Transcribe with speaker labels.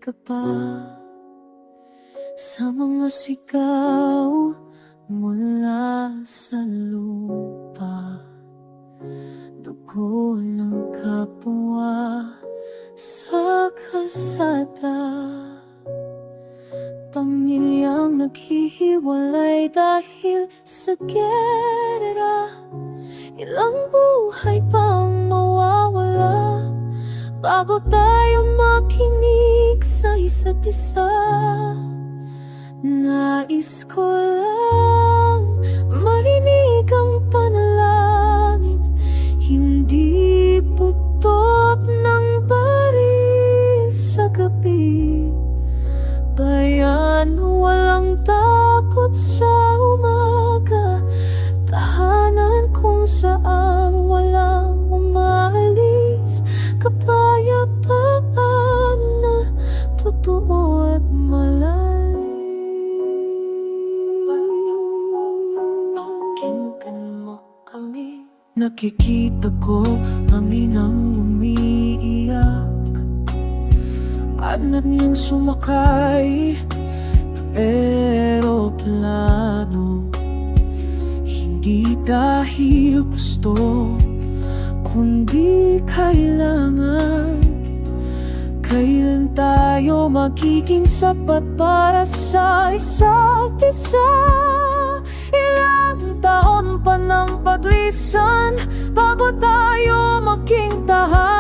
Speaker 1: ka pa sa mga sigaw mula sa lupa. Dugo ng kapwa sa kalsada, pamilyang naghihiwalay dahil sa gera. Ilang buhay pang mawawala bago tayo makinig sa isa't isa. Nais ko lang marinig ang panalangin, hindi putot ng baril sa gabi. Bayan walang takot sa umaga, tahanan kung saan walang umaalis, kapayapaan na totoo at malalim. Pakinggan mo kami. Nakikita ko ang inang umiiyak, anak niyang sumakay ng eroplano. Hindi dahil gusto, kundi kailangan. Kailan tayo magiging sapat para sa isa't isa? Ilang taon pa ng paglisan bago tayo maging tahanan.